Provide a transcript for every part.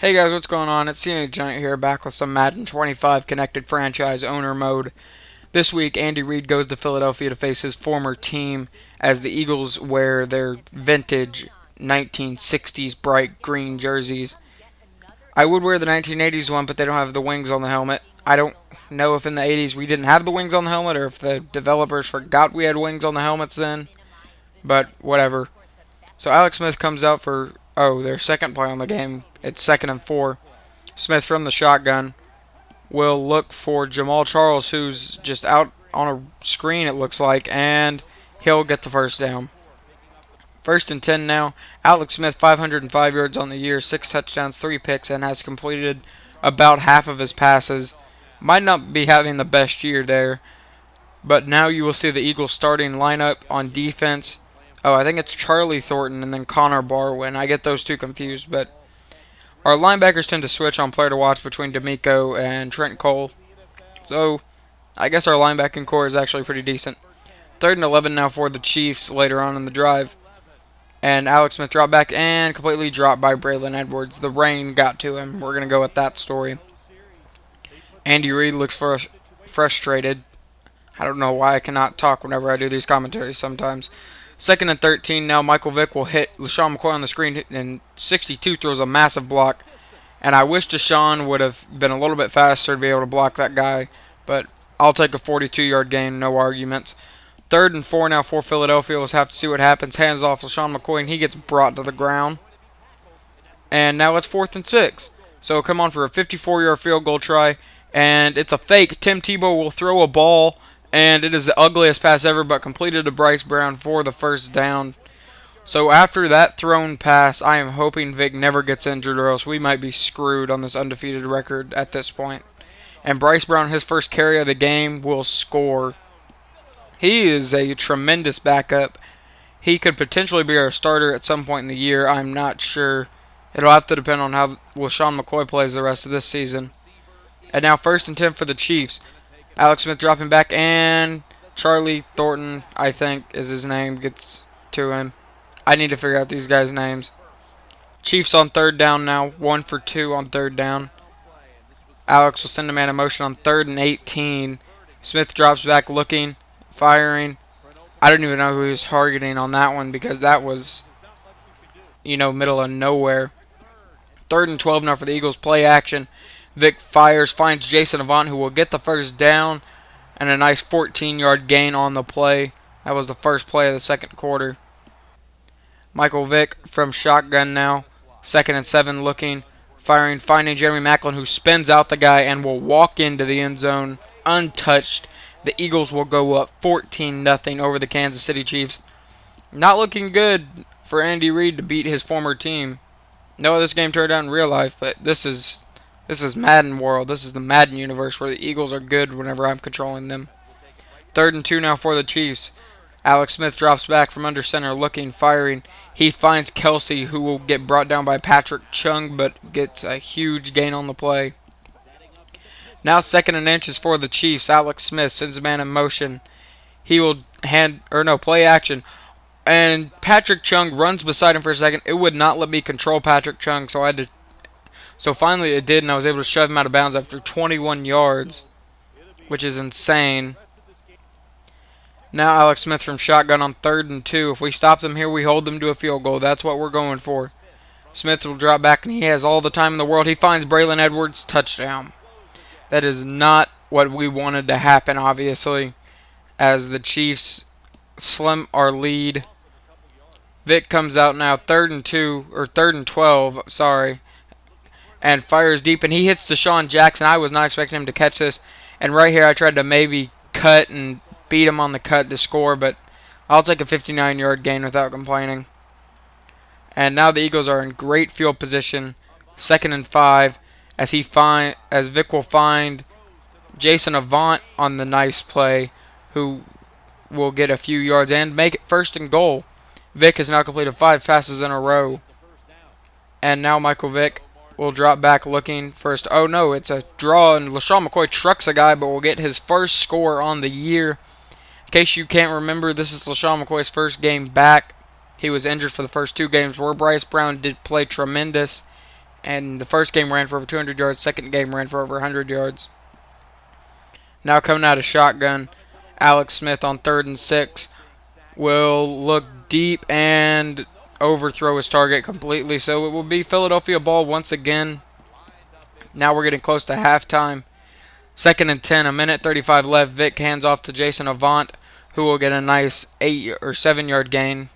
Hey guys, what's going on? It's CNA Giant here, back with some Madden 25 Connected Franchise Owner Mode. This week, Andy Reid goes to Philadelphia to face his former team as the Eagles wear their vintage 1960s bright green jerseys. I would wear the 1980s one, but they don't have the wings on the helmet. I don't know if in the 80s we didn't have the wings on the helmet or if the developers forgot we had wings on the helmets then, but whatever. So Alex Smith comes out for, their second play on the game. It's 2nd and 4. Smith from the shotgun will look for Jamal Charles, who's just out on a screen, it looks like, and he'll get the first down. 1st and 10 now. Alex Smith, 505 yards on the year, 6 touchdowns, 3 picks, and has completed about half of his passes. Might not be having the best year there, but now you will see the Eagles starting lineup on defense. I think it's Charlie Thornton and then Connor Barwin. I get those two confused, but our linebackers tend to switch on player to watch between D'Amico and Trent Cole. So, I guess our linebacking core is actually pretty decent. 3rd and 11 now for the Chiefs later on in the drive. And Alex Smith dropped back and completely dropped by Braylon Edwards. The rain got to him. We're going to go with that story. Andy Reid looks frustrated. I don't know why I cannot talk whenever I do these commentaries sometimes. 2nd and 13 now. Michael Vick will hit LaShawn McCoy on the screen, and 62 throws a massive block. And I wish Deshaun would have been a little bit faster to be able to block that guy, but I'll take a 42-yard gain, no arguments. 3rd and 4 now for Philadelphia. We'll have to see what happens. Hands off LaShawn McCoy, and he gets brought to the ground. And now it's 4th and 6. So come on for a 54-yard field goal try, and it's a fake. Tim Tebow will throw a ball, and it is the ugliest pass ever, but completed to Bryce Brown for the first down. So after that thrown pass, I am hoping Vic never gets injured, or else we might be screwed on this undefeated record at this point. And Bryce Brown, his first carry of the game, will score. He is a tremendous backup. He could potentially be our starter at some point in the year. I'm not sure. It'll have to depend on how LaShawn McCoy plays the rest of this season. And now 1st and 10 for the Chiefs. Alex Smith dropping back, and Charlie Thornton, I think is his name, gets to him. I need to figure out these guys' names. Chiefs on 3rd down now. 1 for 2 on 3rd down. Alex will send a man in motion on 3rd and 18. Smith drops back looking, firing. I don't even know who he was targeting on that one because that was, middle of nowhere. 3rd and 12 now for the Eagles. Play action. Vic fires, finds Jason Avant, who will get the first down, and a nice 14-yard gain on the play. That was the first play of the second quarter. Michael Vick from shotgun now. 2nd and 7 looking, firing, finding Jeremy Maclin, who spins out the guy and will walk into the end zone untouched. The Eagles will go up 14-0 over the Kansas City Chiefs. Not looking good for Andy Reid to beat his former team. No, this game turned out in real life, but this is Madden world. This is the Madden universe where the Eagles are good whenever I'm controlling them. 3rd and 2 now for the Chiefs. Alex Smith drops back from under center, looking, firing. He finds Kelsey, who will get brought down by Patrick Chung, but gets a huge gain on the play. Now 2nd and inches for the Chiefs. Alex Smith sends a man in motion. He will play action. And Patrick Chung runs beside him for a second. It would not let me control Patrick Chung, so finally it did, and I was able to shove him out of bounds after 21 yards, which is insane. Now Alex Smith from shotgun on 3rd and 2. If we stop them here, we hold them to a field goal. That's what we're going for. Smith will drop back, and he has all the time in the world. He finds Braylon Edwards, touchdown. That is not what we wanted to happen, obviously, as the Chiefs slim our lead. Vic comes out now, 3rd and 12, and fires deep, and he hits Deshaun Jackson. I was not expecting him to catch this, and right here I tried to maybe cut and beat him on the cut to score, but I'll take a 59-yard gain without complaining. And now the Eagles are in great field position, 2nd and 5, as Vic will find Jason Avant on the nice play, who will get a few yards and make it 1st and goal. Vic has now completed 5 passes in a row. And now Michael Vick will drop back looking first. Oh no, it's a draw, and LaShawn McCoy trucks a guy, but will get his first score on the year. In case you can't remember, this is LaShawn McCoy's first game back. He was injured for the first 2 games, where Bryce Brown did play tremendous, And the first game ran for over 200 yards. Second game ran for over 100 yards. Now coming out of shotgun, Alex Smith on 3rd and 6 will look deep and overthrow his target completely. So it will be Philadelphia ball once again. Now we're getting close to halftime. 2nd and 10, a minute 35 left. Vic hands off to Jason Avant, who will get a nice 8 or 7 yard gain.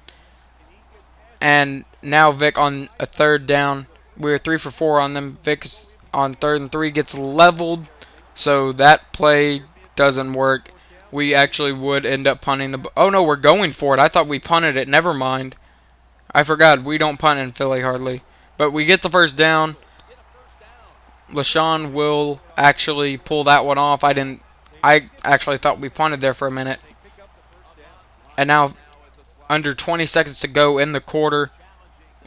And now Vic on a 3rd down. We're 3 for 4 on them. Vic's on 3rd and 3 gets leveled. So that play doesn't work. We actually would end up punting the... Oh, no, we're going for it. I thought we punted it. Never mind. I forgot. We don't punt in Philly hardly. But we get the 1st down. LaShawn will actually pull that one off. I actually thought we punted there for a minute. And now, under 20 seconds to go in the quarter,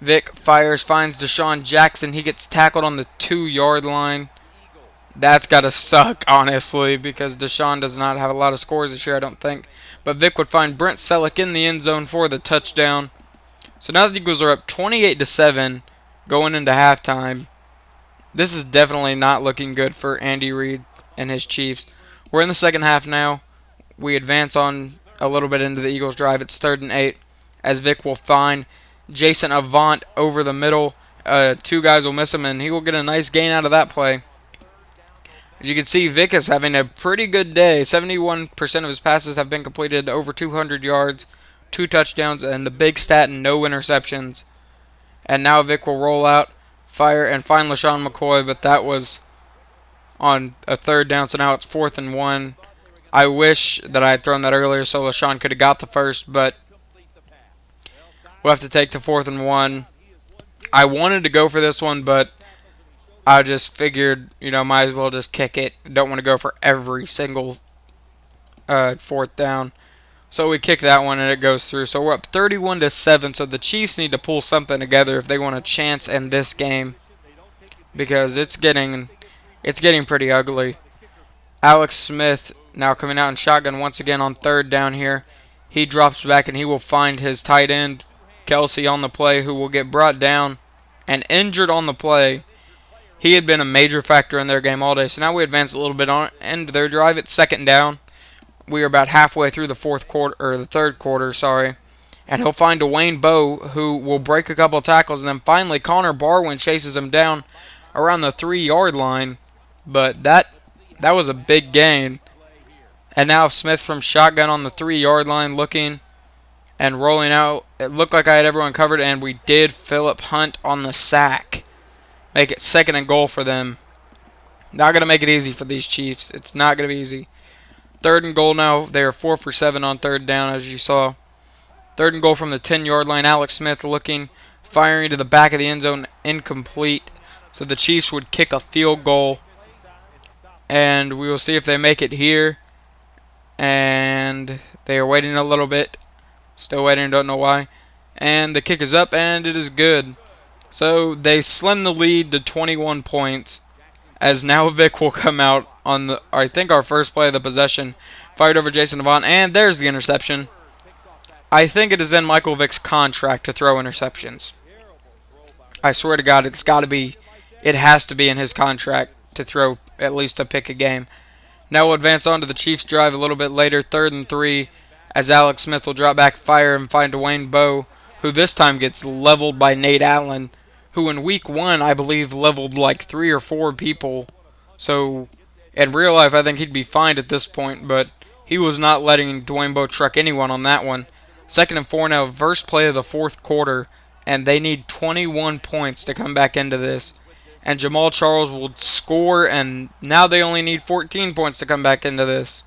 Vic fires, finds Deshaun Jackson. He gets tackled on the 2-yard line. That's got to suck, honestly, because Deshaun does not have a lot of scores this year, I don't think. But Vic would find Brent Selleck in the end zone for the touchdown. So now the Eagles are up 28-7 going into halftime. This is definitely not looking good for Andy Reid and his Chiefs. We're in the second half now. We advance on a little bit into the Eagles' drive. It's 3rd and 8 as Vic will find Jason Avant over the middle. 2 guys will miss him, and he will get a nice gain out of that play. As you can see, Vic is having a pretty good day. 71% of his passes have been completed, over 200 yards, 2 touchdowns, and the big stat, no interceptions. And now Vic will roll out, fire, and find LaShawn McCoy, but that was on a 3rd down, so now it's 4th and 1. I wish that I had thrown that earlier so LaShawn could have got the first, but we'll have to take the 4th and 1. I wanted to go for this one, but I just figured, might as well just kick it. Don't want to go for every single 4th down. So we kick that one and it goes through. So we're up 31-7. So the Chiefs need to pull something together if they want a chance in this game, because it's getting pretty ugly. Alex Smith now coming out in shotgun once again on 3rd down here. He drops back and he will find his tight end, Kelsey, on the play, who will get brought down and injured on the play. He had been a major factor in their game all day. So now we advance a little bit on into their drive. It's 2nd down. We are about halfway through the 3rd quarter, and he'll find Dwayne Bowe, who will break a couple of tackles, and then finally Connor Barwin chases him down around the 3-yard line. But that was a big gain. And now Smith from shotgun on the 3-yard line, looking and rolling out. It looked like I had everyone covered, and we did. Philip Hunt on the sack. Make it 2nd and goal for them. Not going to make it easy for these Chiefs. It's not going to be easy. 3rd and goal now. They are 4 for 7 on 3rd down, as you saw. 3rd and goal from the 10-yard line. Alex Smith looking, firing to the back of the end zone, incomplete. So the Chiefs would kick a field goal. And we will see if they make it here. And they are waiting a little bit. Still waiting, don't know why. And the kick is up, and it is good. So they slim the lead to 21 points, as now Vic will come out on I think our first play of the possession, fired over Jason Avant, and there's the interception. I think it is in Michael Vick's contract to throw interceptions. I swear to God, it has to be in his contract to throw at least a pick a game. Now we'll advance on to the Chiefs' drive a little bit later, 3rd and 3, as Alex Smith will drop back, fire, and find Dwayne Bowe, who this time gets leveled by Nate Allen, who in week 1, I believe, leveled like 3 or 4 people. So, in real life, I think he'd be fined at this point, but he was not letting Dwayne Bowe truck anyone on that one. 2nd and 4 now, first play of the 4th quarter, and they need 21 points to come back into this. And Jamal Charles will score, and now they only need 14 points to come back into this,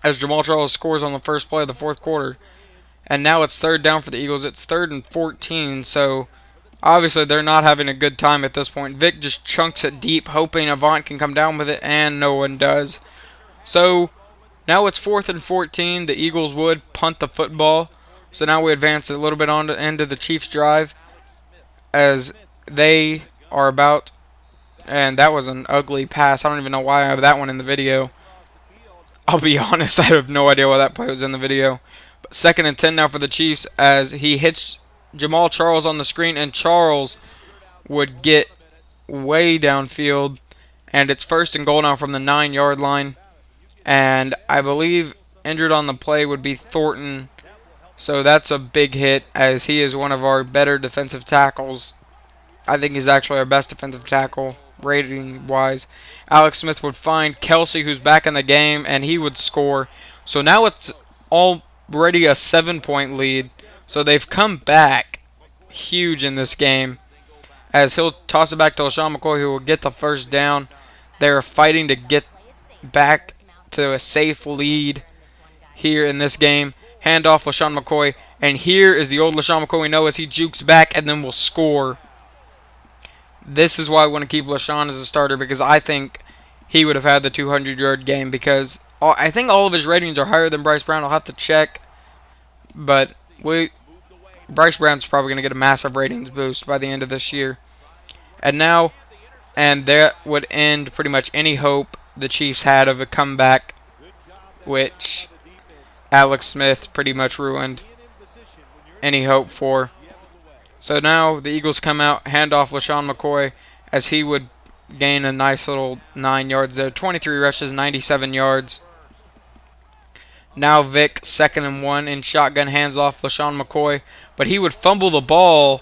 as Jamal Charles scores on the first play of the 4th quarter. And now it's 3rd down for the Eagles. It's 3rd and 14, so obviously they're not having a good time at this point. Vic just chunks it deep, hoping Avant can come down with it, and no one does. So now it's 4th and 14. The Eagles would punt the football. So now we advance a little bit on to into the Chiefs' drive, as they are about, and that was an ugly pass. I don't even know why I have that one in the video. I'll be honest, I have no idea why that play was in the video. But 2nd and 10 now for the Chiefs, as he hits Jamal Charles on the screen, and Charles would get way downfield, and it's first and goal now from the 9-yard line. And I believe injured on the play would be Thornton. So that's a big hit, as he is one of our better defensive tackles. I think he's actually our best defensive tackle, rating-wise. Alex Smith would find Kelsey, who's back in the game, and he would score. So now it's already a 7-point lead. So they've come back huge in this game, as he'll toss it back to LaShawn McCoy, who will get the first down. They're fighting to get back to a safe lead here in this game. Handoff LaShawn McCoy, and here is the old LaShawn McCoy we know, as he jukes back and then will score. This is why I want to keep LaShawn as a starter, because I think he would have had the 200-yard game, because I think all of his ratings are higher than Bryce Brown. I'll have to check, but Bryce Brown's probably going to get a massive ratings boost by the end of this year. And that would end pretty much any hope the Chiefs had of a comeback, which Alex Smith pretty much ruined any hope for. So now the Eagles come out, hand off LaShawn McCoy, as he would gain a nice little 9 yards there. 23 rushes, 97 yards. Now Vic, 2nd and 1 in shotgun, hands off LaShawn McCoy, but he would fumble the ball,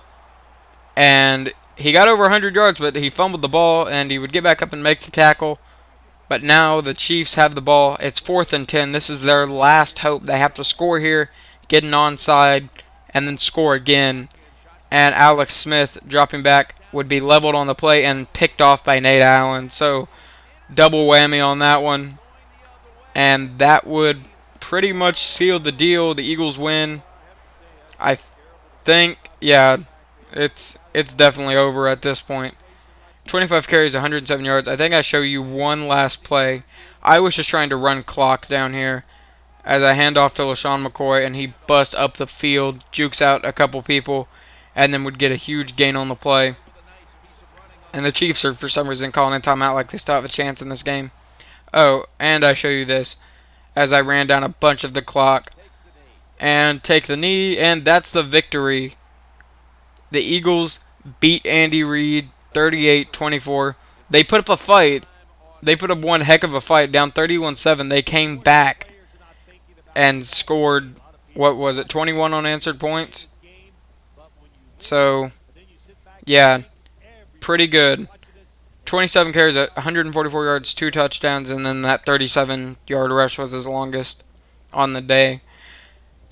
and he got over 100 yards, but he fumbled the ball, and he would get back up and make the tackle. But now the Chiefs have the ball. It's 4th and 10. This is their last hope. They have to score here, get an onside, and then score again. And Alex Smith, dropping back, would be leveled on the play and picked off by Nate Allen. So double whammy on that one. And that would pretty much seal the deal. The Eagles win. I think, yeah, it's definitely over at this point. 25 carries, 107 yards. I think I show you one last play. I was just trying to run clock down here, as I hand off to LaShawn McCoy, and he busts up the field, jukes out a couple people, and then would get a huge gain on the play. And the Chiefs are, for some reason, calling a timeout like they still have a chance in this game. Oh, and I show you this, as I ran down a bunch of the clock, and take the knee, and that's the victory. The Eagles beat Andy Reid 38-24. They put up a fight. They put up one heck of a fight, down 31-7. They came back and scored, what was it, 21 unanswered points? So, yeah, pretty good. 27 carries, 144 yards, 2 touchdowns, and then that 37-yard rush was his longest on the day.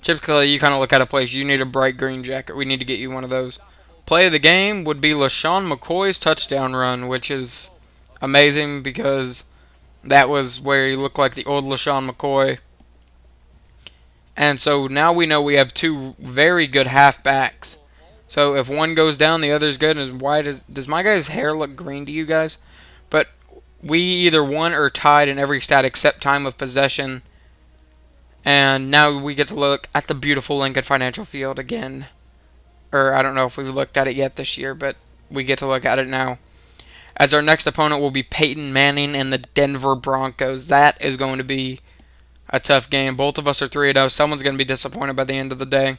Typically, you kind of look at a place, you need a bright green jacket. We need to get you one of those. Play of the game would be LaShawn McCoy's touchdown run, which is amazing because that was where he looked like the old LaShawn McCoy. And so now we know we have 2 very good halfbacks. So if one goes down, the other's good. And why does my guy's hair look green to you guys? But we either won or tied in every stat except time of possession. And now we get to look at the beautiful Lincoln Financial Field again. Or I don't know if we've looked at it yet this year, but we get to look at it now. As our next opponent will be Peyton Manning and the Denver Broncos. That is going to be a tough game. Both of us are 3-0. Someone's going to be disappointed by the end of the day.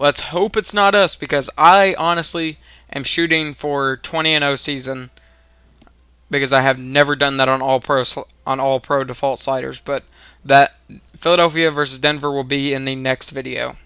Let's hope it's not us, because I honestly am shooting for 20-0 season, because I have never done that on all pro default sliders. But that Philadelphia versus Denver will be in the next video.